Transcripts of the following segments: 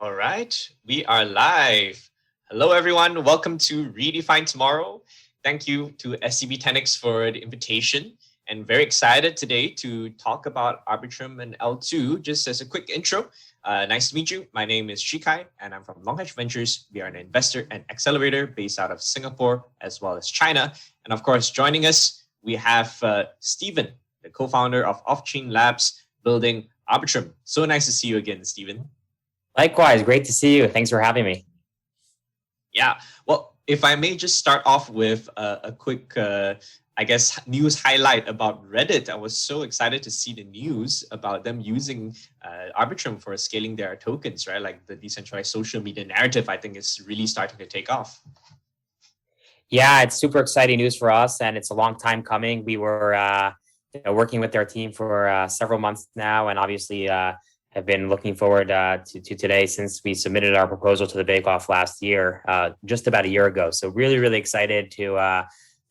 All right, we are live. Hello, everyone. Welcome to Redefine Tomorrow. Thank you to SCB 10X for the invitation. And very excited today to talk about Arbitrum and L2. Just as a quick intro, nice to meet you. My name is Shi Khai, and I'm from Long Hedge Ventures. We are an investor and accelerator based out of Singapore as well as China. And of course, joining us, we have Stephen, the co-founder of Off-Chain Labs, building Arbitrum. So nice to see you again, Stephen. Likewise, great to see you. Thanks for having me. Yeah, well, if I may just start off with a quick, news highlight about Reddit. I was so excited to see the news about them using Arbitrum for scaling their tokens, right? Like the decentralized social media narrative, I think is really starting to take off. Yeah, it's super exciting news for us, and it's a long time coming. We were working with their team for several months now, and obviously have been looking forward to today since we submitted our proposal to the bake-off last year, just about a year ago. So really excited to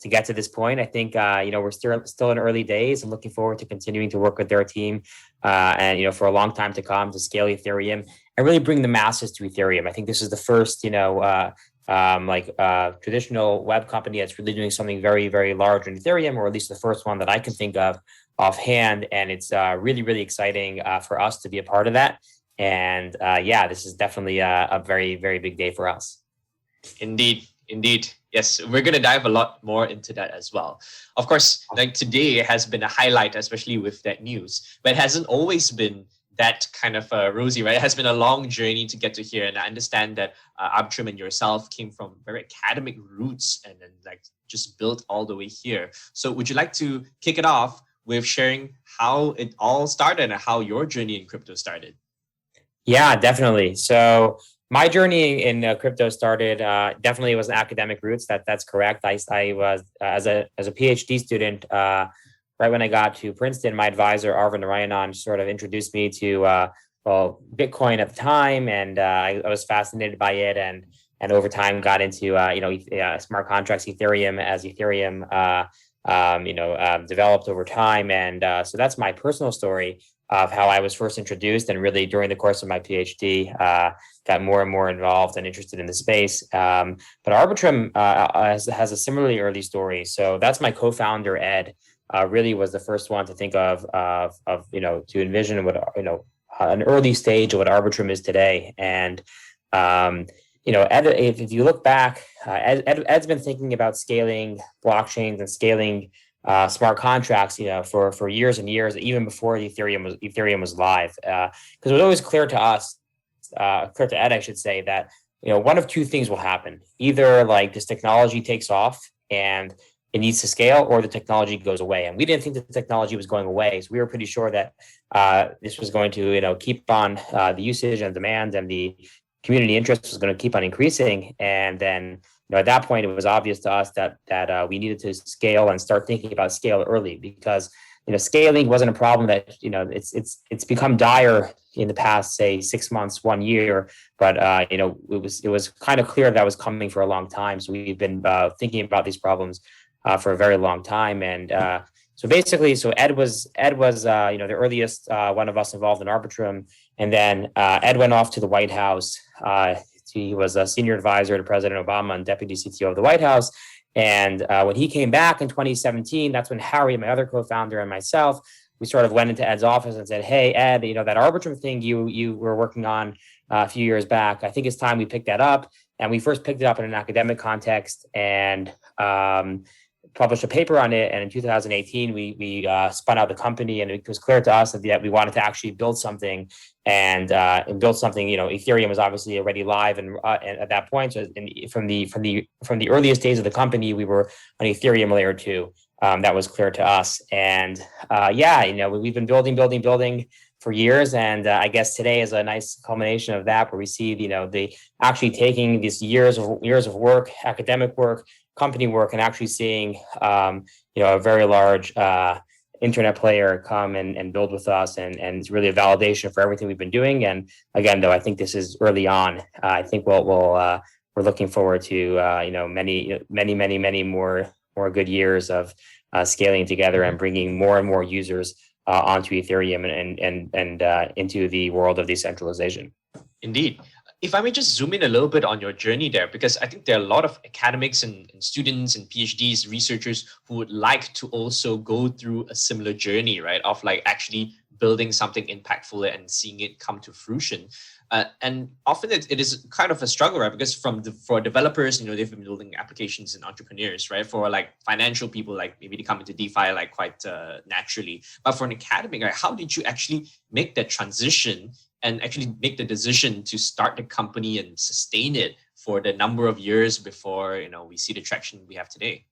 get to this point. I think we're still in early days and looking forward to continuing to work with their team and for a long time to come to scale Ethereum and really bring the masses to Ethereum. I think this is the first traditional web company that's really doing something very large in Ethereum, or at least the first one that I can think of offhand. And it's really exciting for us to be a part of that. And this is definitely a very big day for us. Indeed. Yes, we're going to dive a lot more into that as well. Of course, like today has been a highlight, especially with that news, but it hasn't always been that kind of rosy, right? It has been a long journey to get to here. And I understand that Arbitrum and yourself came from very academic roots and then just built all the way here. So would you like to kick it off with sharing how it all started and how your journey in crypto started? Yeah, definitely. So my journey in crypto started definitely was academic roots. That's correct. I was as a PhD student. Right when I got to Princeton, my advisor Arvind Narayanan sort of introduced me to Bitcoin at the time, and I was fascinated by it, and over time got into smart contracts, Ethereum, as Ethereum developed over time, and so that's my personal story of how I was first introduced, and really during the course of my PhD, got more and more involved and interested in the space. But Arbitrum has a similarly early story. So that's my co-founder Ed. Really was the first one to think of to envision what an early stage of what Arbitrum is today. And Ed, if you look back, Ed's been thinking about scaling blockchains and scaling smart contracts, for years and years, even before Ethereum was live. Because it was always clear to us, clear to Ed, I should say, that one of two things will happen: either this technology takes off and it needs to scale, or the technology goes away. And we didn't think that the technology was going away. So we were pretty sure that this was going to, keep on the usage and demand, and the community interest was going to keep on increasing. And then, at that point, it was obvious to us that we needed to scale and start thinking about scale early, because scaling wasn't a problem that it's become dire in the past, say, 6 months, 1 year. But it was kind of clear that was coming for a long time. So we've been thinking about these problems for a very long time. And so Ed was the earliest one of us involved in Arbitrum. And then Ed went off to the White House. He was a senior advisor to President Obama and deputy CTO of the White House. And when he came back in 2017, that's when Harry, my other co-founder, and myself, we sort of went into Ed's office and said, "Hey, Ed, that Arbitrum thing you were working on a few years back, I think it's time we pick that up." And we first picked it up in an academic context and published a paper on it. And in 2018, we spun out the company, and it was clear to us that we wanted to actually build something and build something. Ethereum was obviously already live, and at that point, so from the earliest days of the company, we were on Ethereum layer 2. That was clear to us. And we've been building for years. And I guess today is a nice culmination of that, where we see, the actually taking these years of work, academic work, company work, and actually seeing, a very large internet player come and build with us. And it's really a validation for everything we've been doing. And again, though, I think this is early on. I think we're looking forward to, many more good years of scaling together and bringing more and more users onto Ethereum and into the world of decentralization. Indeed. If I may just zoom in a little bit on your journey there, because I think there are a lot of academics and students and PhDs, researchers who would like to also go through a similar journey, right? Of like actually building something impactful and seeing it come to fruition. And often it is kind of a struggle, right? Because for developers, they've been building applications and entrepreneurs, right? For like financial people, like maybe they come into DeFi like quite naturally. But for an academic, right, how did you actually make that transition and actually make the decision to start the company and sustain it for the number of years before we see the traction we have today?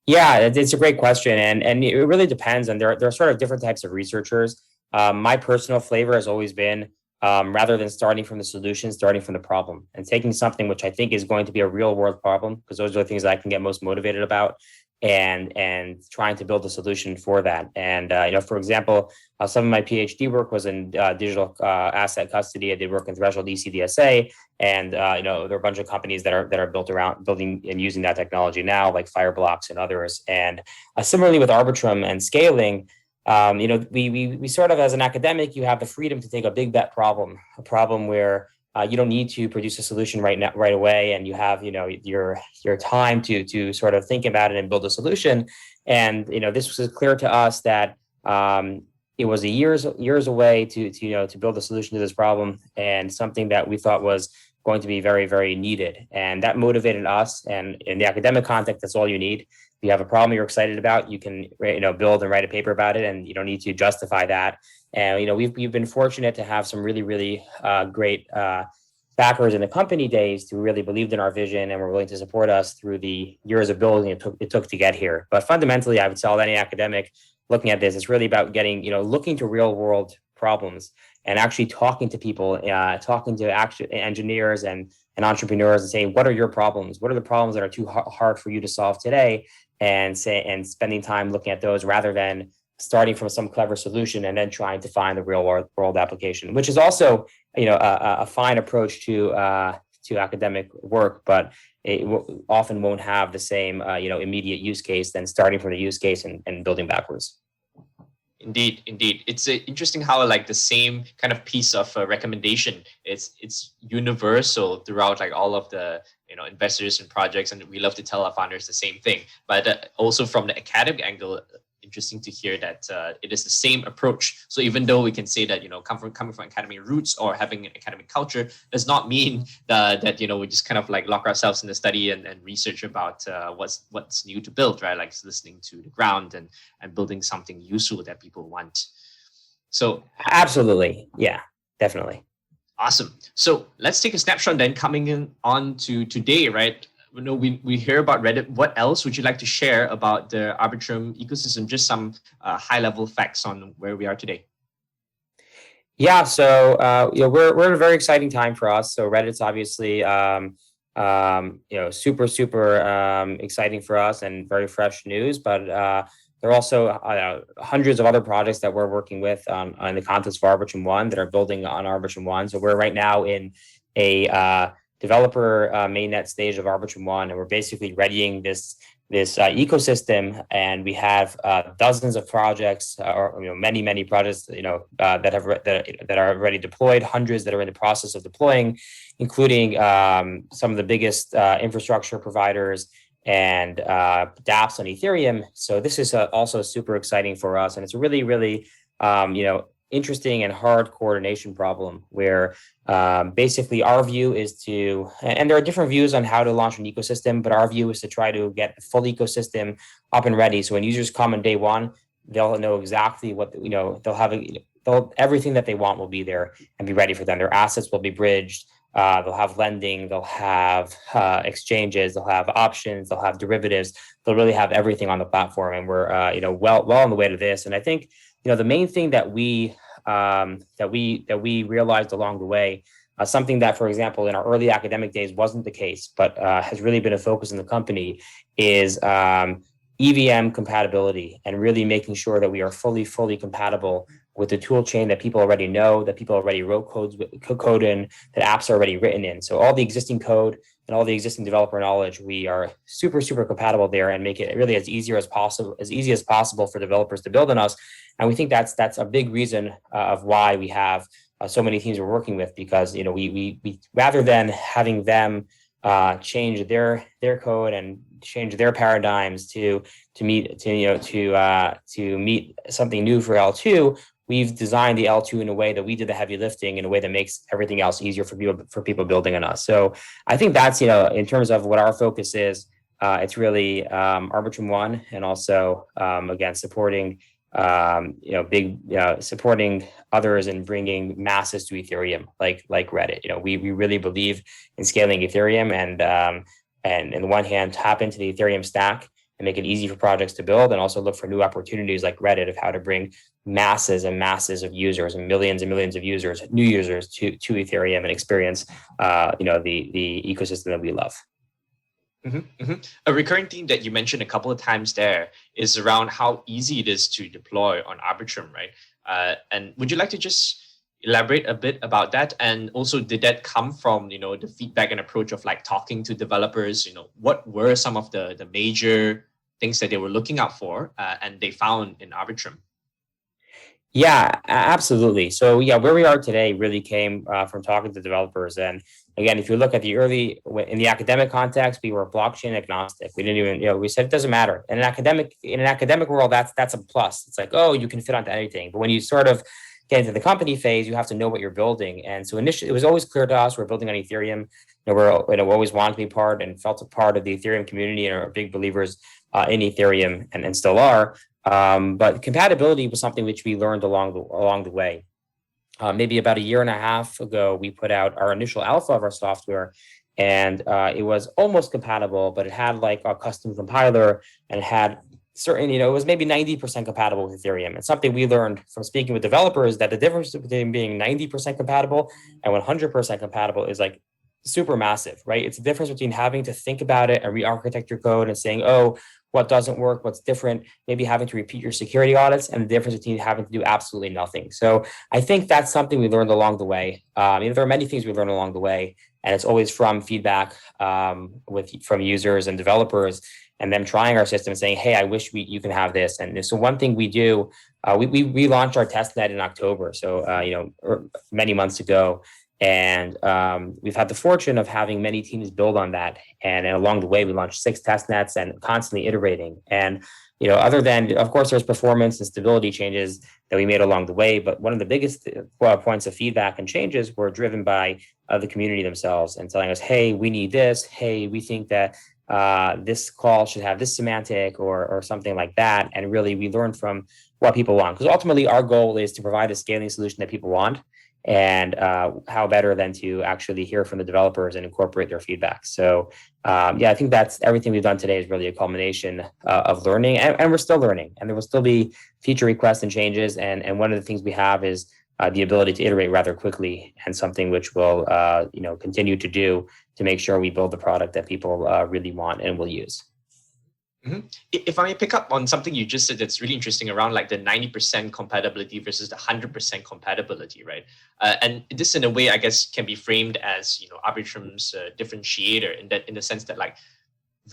Yeah, it's a great question, and it really depends. And there are sort of different types of researchers. My personal flavor has always been rather than starting from the solution, starting from the problem and taking something which I think is going to be a real world problem, because those are the things that I can get most motivated about, and trying to build a solution for that. And for example, some of my PhD work was in digital asset custody. I did work in threshold ECDSA, and there are a bunch of companies that are built around building and using that technology now, like Fireblocks and others. And similarly with Arbitrum and scaling, we sort of, as an academic, you have the freedom to take a big bet problem, a problem where you don't need to produce a solution right away, and you have your time to sort of think about it and build a solution. And this was clear to us that it was years away to build a solution to this problem, and something that we thought was going to be very, very needed. And that motivated us. And in the academic context, that's all you need. If you have a problem you're excited about, you can build and write a paper about it, and you don't need to justify that. And we've been fortunate to have some really, really great backers in the company days who really believed in our vision and were willing to support us through the years of building it took to get here. But fundamentally, I would tell any academic looking at this, it's really about looking to real world problems and actually talking to people, talking to engineers and entrepreneurs, and saying, what are your problems? What are the problems that are too hard for you to solve today? And spending time looking at those, rather than starting from some clever solution and then trying to find the real world application, which is also a fine approach to academic work, but it often won't have the same immediate use case than starting from the use case and building backwards. Indeed. It's interesting how like the same kind of piece of recommendation, it's universal throughout like all of the investors and projects, and we love to tell our founders the same thing. But also from the academic angle, interesting to hear that it is the same approach. So even though we can say that coming from academic roots or having an academic culture does not mean that we just kind of like lock ourselves in the study and research about what's new to build, right? Like listening to the ground and building something useful that people want. So absolutely, yeah, definitely. Awesome. So let's take a snapshot then, coming in on to today, right? We hear about Reddit. What else would you like to share about the Arbitrum ecosystem? Just some high-level facts on where we are today. Yeah, so we're in a very exciting time for us. So Reddit's obviously super exciting for us and very fresh news. But there are also hundreds of other projects that we're working with on the context of Arbitrum One that are building on Arbitrum One. So we're right now in a developer mainnet stage of Arbitrum One, and we're basically readying this ecosystem. And we have dozens of projects, or many projects, that are already deployed, hundreds that are in the process of deploying, including some of the biggest infrastructure providers and dApps on Ethereum. So this is also super exciting for us, and it's a really, really interesting and hard coordination problem where basically our view is to, and there are different views on how to launch an ecosystem, but our view is to try to get the full ecosystem up and ready. So when users come on day one, they'll know exactly what, everything that they want will be there and be ready for them. Their assets will be bridged. They'll have lending, they'll have exchanges, they'll have options, they'll have derivatives. They'll really have everything on the platform. And we're, well on the way to this. And I think, the main thing that we realized along the way, something that, for example, in our early academic days wasn't the case, but has really been a focus in the company, is EVM compatibility, and really making sure that we are fully compatible with the tool chain that people already know, that people already wrote code in, that apps are already written in. So all the existing code and all the existing developer knowledge, we are super compatible there, and make it really as easy as possible for developers to build on us. And we think that's a big reason of why we have so many teams we're working with, because we rather than having them change their code and change their paradigms to meet something new for L2, we've designed the L2 in a way that we did the heavy lifting in a way that makes everything else easier for people building on us. So I think that's, in terms of what our focus is, it's really Arbitrum 1, and also again supporting supporting others and bringing masses to Ethereum, like Reddit. We really believe in scaling Ethereum, and on the one hand, tap into the Ethereum stack and make it easy for projects to build, and also look for new opportunities like Reddit of how to bring masses and masses of users and millions of users, new users to Ethereum, and experience the ecosystem that we love. A recurring theme that you mentioned a couple of times there is around how easy it is to deploy on Arbitrum, right? And would you like to just elaborate a bit about that? And also, did that come from the feedback and approach of like talking to developers? What were some of the major things that they were looking out for and they found in Arbitrum? Yeah, absolutely. So yeah, where we are today really came from talking to developers. And again, if you look at in the academic context, we were blockchain agnostic. We didn't even, we said it doesn't matter. In an academic world, that's a plus. It's like, oh, you can fit onto anything. But when you sort of get into the company phase, you have to know what you're building. And so initially, it was always clear to us we're building on Ethereum. We always wanted to be part and felt a part of the Ethereum community, and are big believers in Ethereum, and still are. But compatibility was something which we learned along the way. Maybe about a year and a half ago, we put out our initial alpha of our software, and it was almost compatible, but it had like a custom compiler, and it had certain, it was maybe 90% compatible with Ethereum. And something we learned from speaking with developers, that the difference between being 90% compatible and 100% compatible is like super massive, right? It's the difference between having to think about it and re-architect your code and saying, oh, what doesn't work, what's different, maybe having to repeat your security audits, and the difference between having to do absolutely nothing. So I think that's something we learned along the way. There are many things we learned along the way, and it's always from feedback from users and developers, and them trying our system and saying, hey, I wish you can have this. And so one thing we do, we launched our testnet in October, so many months ago. And we've had the fortune of having many teams build on that. And along the way, we launched 6 test nets and constantly iterating. And, other than, of course, there's performance and stability changes that we made along the way. But one of the biggest points of feedback and changes were driven by the community themselves, and telling us, hey, we need this. Hey, we think that this call should have this semantic or something like that. And really, we learned from what people want. Because ultimately, our goal is to provide a scaling solution that people want. And how better than to actually hear from the developers and incorporate their feedback. So I think that's everything we've done today is really a culmination of learning, and we're still learning, and there will still be feature requests and changes. And one of the things we have is the ability to iterate rather quickly, and something which we'll continue to do to make sure we build the product that people really want and will use. If I may pick up on something you just said that's really interesting around like the 90% compatibility versus the 100% compatibility, right? And this in a way, I guess, can be framed as, Arbitrum's differentiator in the sense that like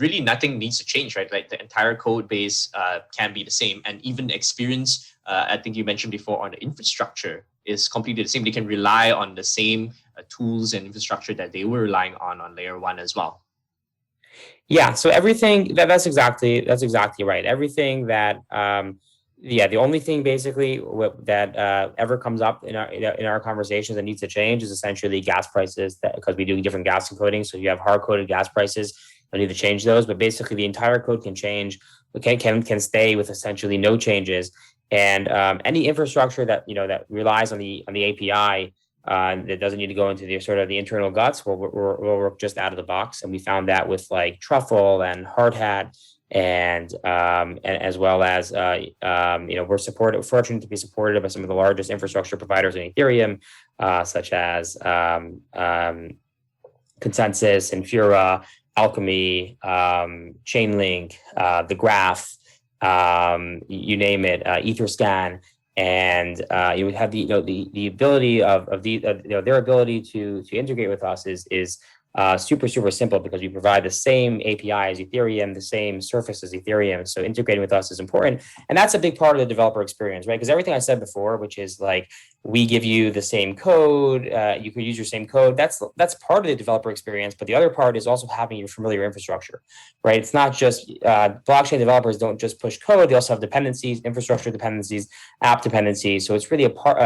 really nothing needs to change, right? Like the entire code base can be the same, and even the experience, I think you mentioned before, on the infrastructure is completely the same. They can rely on the same tools and infrastructure that they were relying on layer 1 as well. Yeah, so everything that's exactly right. Everything that the only thing basically that ever comes up in our conversations that needs to change is essentially gas prices, because we do different gas encoding. So you have hard coded gas prices, I need to change those, but basically the entire code can change. Can stay with essentially no changes, and any infrastructure that that relies on the API. That doesn't need to go into the sort of the internal guts. We'll work just out of the box, and we found that with like Truffle and Hardhat, and as well as we're fortunate to be supported by some of the largest infrastructure providers in Ethereum, such as Consensus, Infura, Alchemy, Chainlink, the Graph, you name it, Etherscan. And you would have the ability of their ability to integrate with us is super simple, because we provide the same API as Ethereum, the same surface as Ethereum. So integrating with us is important, and that's a big part of the developer experience, right? Because everything I said before, which is like we give you the same code. You could use your same code. That's part of the developer experience, but the other part is also having your familiar infrastructure, right? It's not just blockchain developers don't just push code; they also have dependencies, infrastructure dependencies, app dependencies. So it's really a part.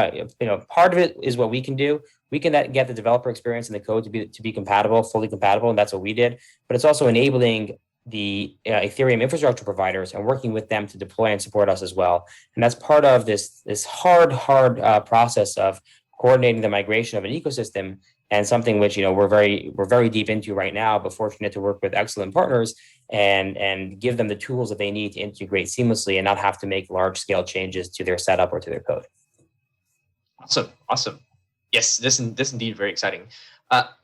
Part of it is what we can do. We can get the developer experience and the code to be compatible, fully compatible, and that's what we did. But it's also enabling the Ethereum infrastructure providers and working with them to deploy and support us as well. And that's part of this hard process of coordinating the migration of an ecosystem, and something which we're very deep into right now, but fortunate to work with excellent partners and give them the tools that they need to integrate seamlessly and not have to make large scale changes to their setup or to their code. Awesome. Yes, this indeed very exciting.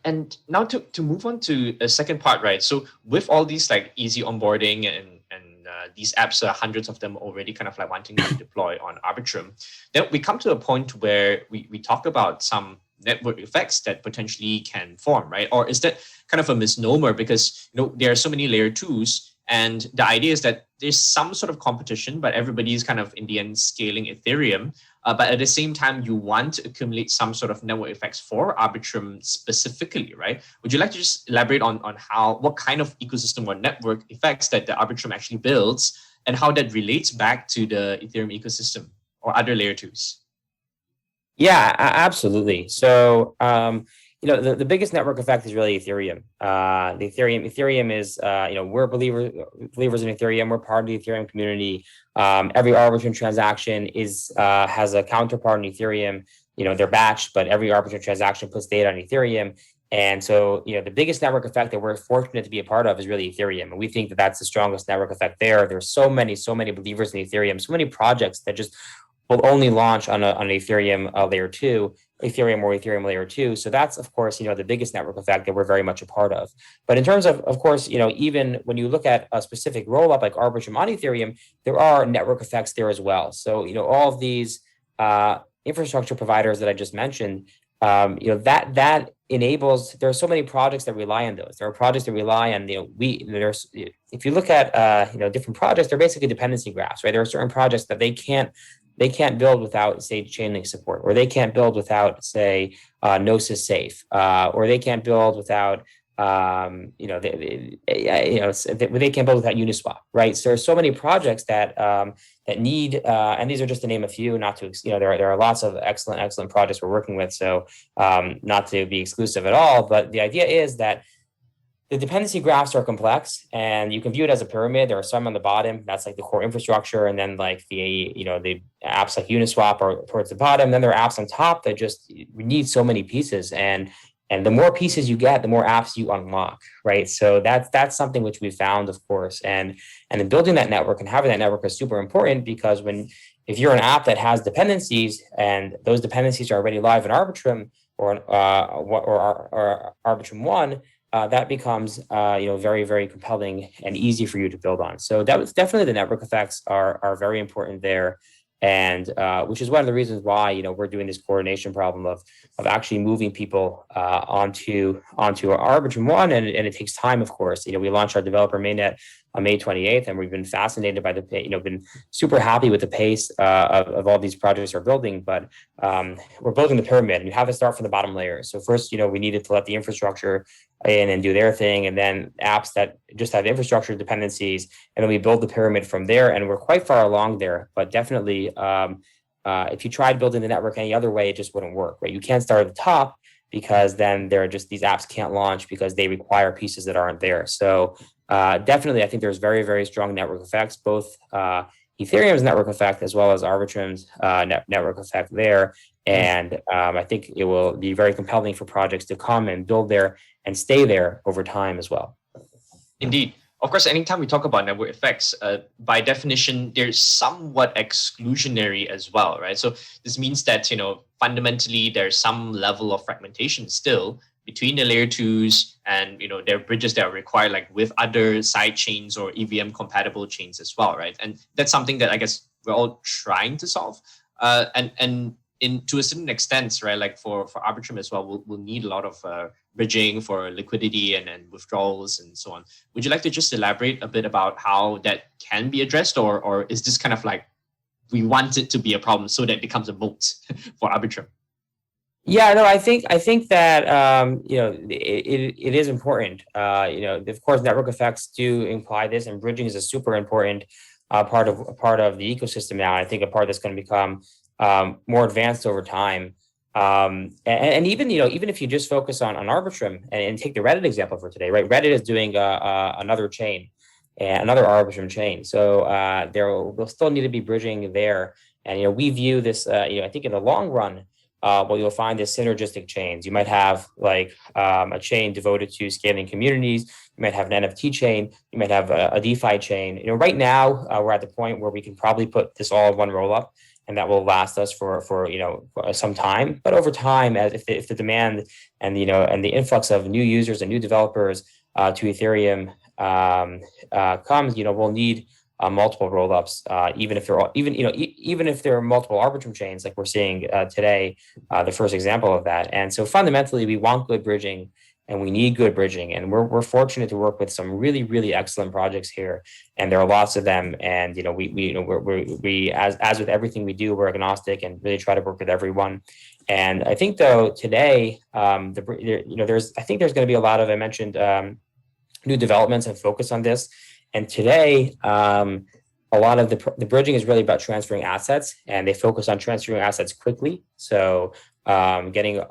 And now to move on to a second part, right? So with all these like easy onboarding and these apps, hundreds of them already kind of like wanting to deploy on Arbitrum, then we come to a point where we talk about some network effects that potentially can form, right? Or is that kind of a misnomer because there are so many layer twos, and the idea is that there's some sort of competition, but everybody's kind of in the end scaling Ethereum. But at the same time, you want to accumulate some sort of network effects for Arbitrum specifically, right? Would you like to just elaborate on what kind of ecosystem or network effects that the Arbitrum actually builds and how that relates back to the Ethereum ecosystem or other layer twos? Yeah, absolutely. So, the biggest network effect is really Ethereum. The Ethereum is, we're believers in Ethereum. We're part of the Ethereum community. Every Arbitrum transaction has a counterpart in Ethereum. They're batched, but every Arbitrum transaction puts data on Ethereum. And so, the biggest network effect that we're fortunate to be a part of is really Ethereum. And we think that that's the strongest network effect there. There's so many believers in Ethereum, so many projects that just will only launch on an Ethereum layer 2, Ethereum or Ethereum layer 2. So that's, of course, the biggest network effect that we're very much a part of. But in terms of course, even when you look at a specific rollup like Arbitrum on Ethereum, there are network effects there as well. So, all of these infrastructure providers that I just mentioned, that enables, there are so many projects that rely on those. There are projects that rely on, if you look at, different projects, they're basically dependency graphs, right? There are certain projects that they can't build without, say, Chainlink support, or they can't build without, say, Gnosis Safe, or they can't build without, they can't build without Uniswap, right? So there's so many projects that need, and these are just to name a few, not to, there are lots of excellent projects we're working with, so not to be exclusive at all, but the idea is that the dependency graphs are complex, and you can view it as a pyramid. There are some on the bottom, that's like the core infrastructure, and then like the apps like Uniswap are towards the bottom. Then there are apps on top that just need so many pieces, and the more pieces you get, the more apps you unlock, right? So that's something which we found, of course, and then building that network and having that network is super important, because if you're an app that has dependencies and those dependencies are already live in Arbitrum or Arbitrum One, that becomes very, very compelling and easy for you to build on. So that was definitely, the network effects are very important there, and which is one of the reasons why we're doing this coordination problem of actually moving people onto Arbitrum One, and it takes time, of course. We launched our developer mainnet on May 28th, and we've been fascinated by been super happy with the pace of all these projects are building. But we're building the pyramid, and you have to start from the bottom layer. So first, we needed to let the infrastructure in and do their thing, and then apps that just have infrastructure dependencies, and then we build the pyramid from there. And we're quite far along there, but definitely, if you tried building the network any other way, it just wouldn't work, right? You can't start at the top, because then these apps can't launch because they require pieces that aren't there. So definitely, I think there's very, very strong network effects, both Ethereum's network effect as well as Arbitrum's network effect there. And I think it will be very compelling for projects to come and build there and stay there over time as well. Indeed. Of course, anytime we talk about network effects, by definition, they're somewhat exclusionary as well, right? So this means that, fundamentally, there's some level of fragmentation still between the layer twos, and, there are bridges that are required, like with other side chains or EVM-compatible chains as well, right? And that's something that I guess we're all trying to solve. And to a certain extent, right, like for Arbitrum as well, we'll need a lot of bridging for liquidity and withdrawals and so on. Would you like to just elaborate a bit about how that can be addressed, or is this kind of like we want it to be a problem so that it becomes a moat for Arbitrum. Yeah, no, I think that it is important. Of course, network effects do imply this, and bridging is a super important part of the ecosystem now. I think a part that's going to become more advanced over time. And even even if you just focus on Arbitrum and take the Reddit example for today, right? Reddit is doing another chain, another Arbitrum chain. So there will still need to be bridging there. And we view this. I think in the long run. Well, you'll find this synergistic chains. You might have like a chain devoted to scaling communities. You might have an NFT chain. You might have a DeFi chain. Right now we're at the point where we can probably put this all in one rollup, and that will last us for some time. But over time, if the demand and and the influx of new users and new developers to Ethereum comes, we'll need multiple rollups, even if there are multiple Arbitrum chains, like we're seeing today, the first example of that. And so fundamentally, we want good bridging, and we need good bridging. And we're fortunate to work with some really, really excellent projects here, and there are lots of them. And we as with everything we do, we're agnostic and really try to work with everyone. And I think though today, there's going to be a lot of, I mentioned, new developments and focus on this. And today, a lot of the bridging is really about transferring assets, and they focus on transferring assets quickly. So getting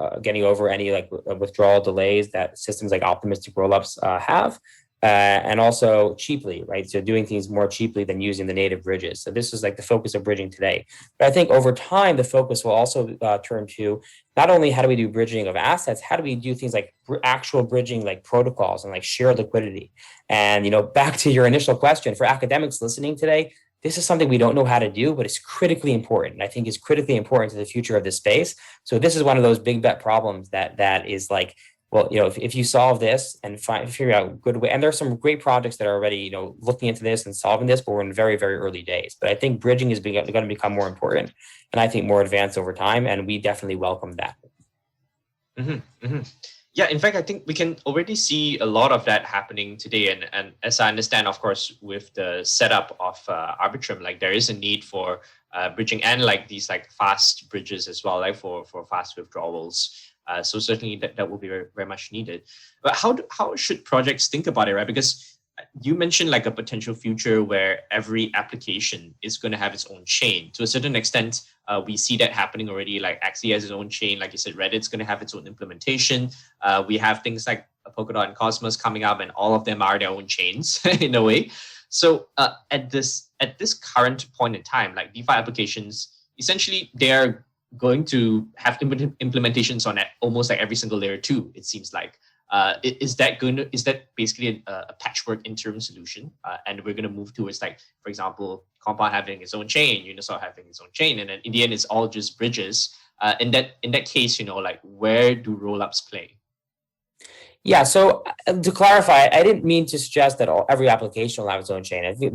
over any like withdrawal delays that systems like optimistic rollups have, and also cheaply, right? So doing things more cheaply than using the native bridges. So this is like the focus of bridging today. But I think over time, the focus will also turn to not only how do we do bridging of assets, how do we do things like actual bridging, like protocols and like shared liquidity. And back to your initial question, for academics listening today, this is something we don't know how to do, but it's critically important. And I think it's critically important to the future of this space. So this is one of those big bet problems that is like, well, if you solve this and figure out a good way, and there's some great projects that are already, looking into this and solving this, but we're in very, very early days. But I think bridging is going to become more important, and I think more advanced over time, and we definitely welcome that. Mm-hmm, mm-hmm. Yeah, in fact, I think we can already see a lot of that happening today. And as I understand, of course, with the setup of Arbitrum, like there is a need for bridging and like these like fast bridges as well, like for fast withdrawals. So certainly that will be very, very much needed. But how should projects think about it, right? Because you mentioned like a potential future where every application is going to have its own chain. To a certain extent, we see that happening already. Like Axie has its own chain. Like you said, Reddit's going to have its own implementation. We have things like Polkadot and Cosmos coming up, and all of them are their own chains in a way. So at this current point in time, like DeFi applications, essentially they're going to have implementations on almost like every single layer 2, it seems like. Is that basically a patchwork interim solution? And we're going to move towards, like, for example, Compound having its own chain, Uniswap having its own chain, and then in the end, it's all just bridges. In that case, like, where do rollups play? Yeah. So to clarify, I didn't mean to suggest that every application will have its own chain. I think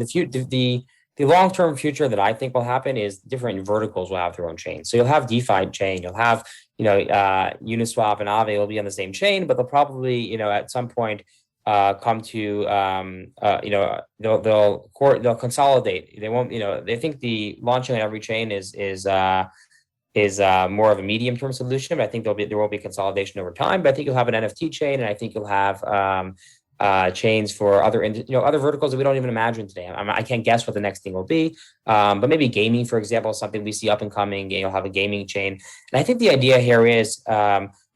the long-term future that I think will happen is different verticals will have their own chain. So you'll have DeFi chain, you'll have, Uniswap and Aave will be on the same chain, but they'll probably, at some point come to, they'll consolidate. They won't, they think the launching on every chain is more of a medium-term solution, but I think there will be consolidation over time. But I think you'll have an NFT chain, and I think you'll have chains for other verticals that we don't even imagine today. I can't guess what the next thing will be, but maybe gaming, for example, is something we see up and coming. You'll have a gaming chain, and I think the idea here is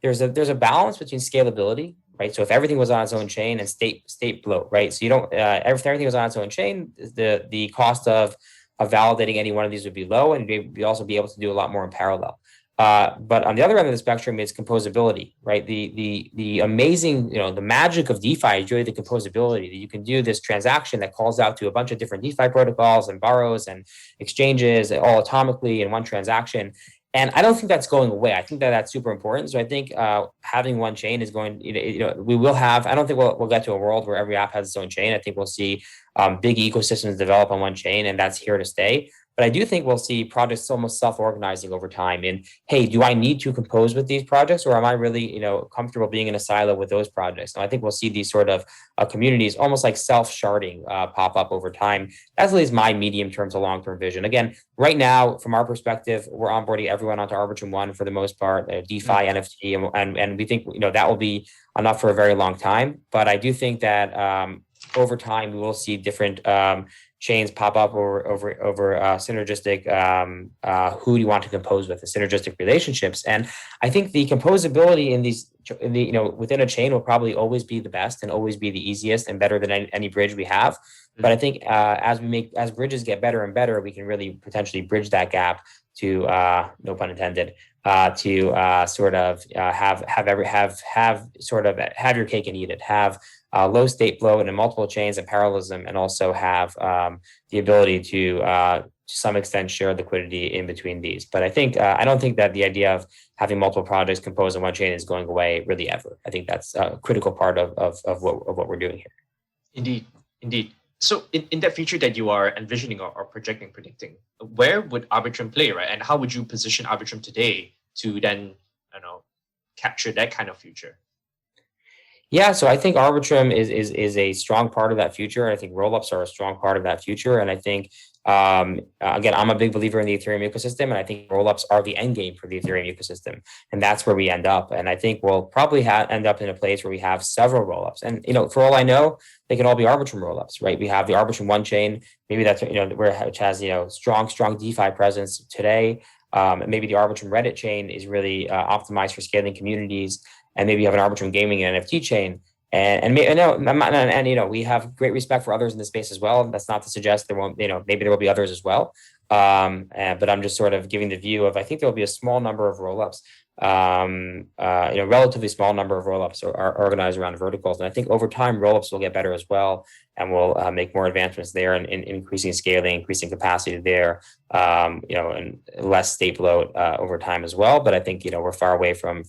there's a balance between scalability, right? So if everything was on its own chain, and state bloat, right? So you don't if everything was on its own chain, the cost of validating any one of these would be low, and we'd also be able to do a lot more in parallel. But on the other end of the spectrum is composability, right? The amazing, the magic of DeFi is really the composability, that you can do this transaction that calls out to a bunch of different DeFi protocols and borrows and exchanges all atomically in one transaction. And I don't think that's going away. I think that that's super important. So I think having one chain is going, we will have, I don't think we'll get to a world where every app has its own chain. I think we'll see big ecosystems develop on one chain, and that's here to stay. But I do think we'll see projects almost self-organizing over time in, hey, do I need to compose with these projects, or am I really, comfortable being in a silo with those projects? And I think we'll see these sort of communities almost like self-sharding pop up over time. That's at least my medium-term to long-term vision. Again, right now, from our perspective, we're onboarding everyone onto Arbitrum One for the most part, DeFi, NFT, and we think that will be enough for a very long time. But I do think that over time we will see different chains pop up over synergistic who do you want to compose with, the synergistic relationships. And I think the composability within a chain will probably always be the best and always be the easiest and better than any bridge we have. But I think as bridges get better and better, we can really potentially bridge that gap to no pun intended to sort of have your cake and eat it, have low state flow and in multiple chains and parallelism, and also have the ability to some extent share liquidity in between these. But I think I don't think that the idea of having multiple projects composed in one chain is going away really ever. I think that's a critical part of what we're doing here. Indeed. So in that future that you are envisioning or projecting, predicting, where would Arbitrum play, right? And how would you position Arbitrum today to then, capture that kind of future? Yeah, so I think Arbitrum is a strong part of that future. I think rollups are a strong part of that future. And I think, again, I'm a big believer in the Ethereum ecosystem, and I think rollups are the end game for the Ethereum ecosystem. And that's where we end up. And I think we'll probably end up in a place where we have several rollups. And, for all I know, they can all be Arbitrum rollups, right? We have the Arbitrum One chain, maybe that's, which has, strong DeFi presence today. Maybe the Arbitrum Reddit chain is really optimized for scaling communities. And maybe you have an Arbitrum gaming and NFT chain, and we have great respect for others in the space as well. That's not to suggest there won't, maybe there will be others as well. But I'm just sort of giving the view of, I think there will be a small number of rollups, relatively small number of rollups are organized around verticals. And I think over time, rollups will get better as well, and we'll make more advancements there in increasing scaling, increasing capacity there, and less state load over time as well. But I think, we're far away from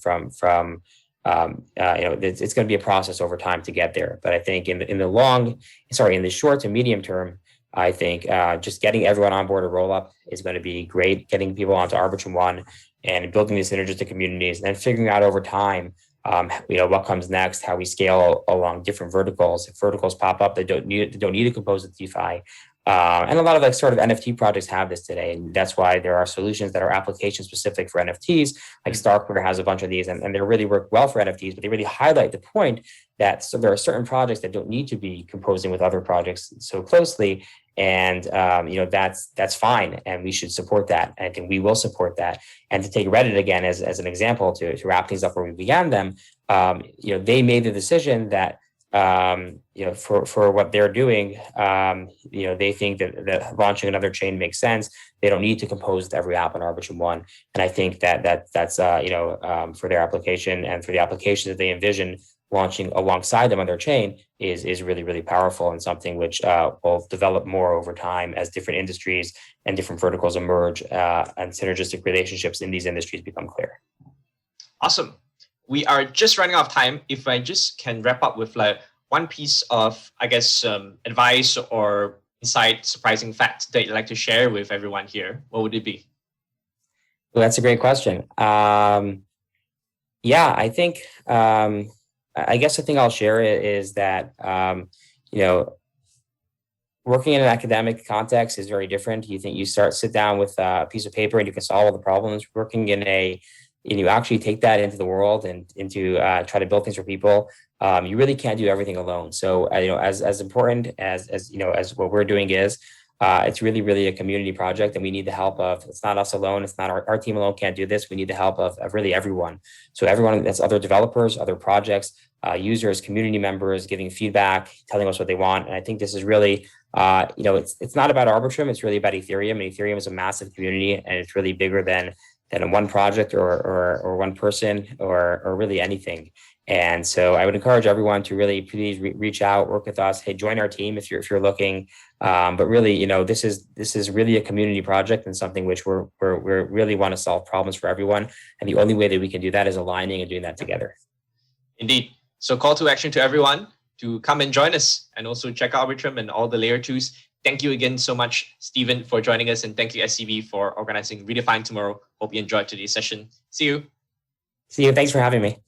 it's going to be a process over time to get there. But I think in the short to medium term, I think just getting everyone on board a rollup is going to be great. Getting people onto Arbitrum One and building these synergistic communities, and then figuring out over time, what comes next, how we scale along different verticals. If verticals pop up, they don't need to compose with DeFi. And a lot of sort of NFT projects have this today. And that's why there are solutions that are application specific for NFTs, like Starkwear has a bunch of these, and they really work well for NFTs, but they really highlight the point that there are certain projects that don't need to be composing with other projects so closely. And, that's fine. And we should support that. And I think we will support that. And to take Reddit again as an example to wrap things up where we began them, they made the decision that, for what they're doing, they think that launching another chain makes sense. They don't need to compose with every app on Arbitrum One. And I think that's for their application and for the applications that they envision launching alongside them on their chain is really, really powerful, and something which will develop more over time as different industries and different verticals emerge and synergistic relationships in these industries become clear. Awesome. We are just running out of time. If I just can wrap up with one piece of, advice or insight, surprising fact that you'd like to share with everyone here, what would it be? Well, that's a great question. I think, I guess the thing I'll share is that, working in an academic context is very different. You sit down with a piece of paper and you can solve all the problems. Working and you actually take that into the world and into try to build things for people. You really can't do everything alone. So, as important as what we're doing is, it's really, really a community project, and we need the help of, it's not us alone. It's not our team alone can't do this. We need the help of really everyone. So everyone, that's other developers, other projects, users, community members, giving feedback, telling us what they want. And I think this is really, it's not about Arbitrum. It's really about Ethereum. And Ethereum is a massive community, and it's really bigger than one project or one person or really anything. And so I would encourage everyone to really please reach out, work with us. Hey, join our team if you're looking. But really, this is really a community project, and something which we really want to solve problems for everyone. And the only way that we can do that is aligning and doing that together. Indeed. So call to action to everyone to come and join us, and also check out Arbitrum and all the layer 2s Thank you again so much, Stephen, for joining us, and thank you, SCB, for organizing Redefine Tomorrow. Hope you enjoyed today's session. See you. See you. Thanks for having me.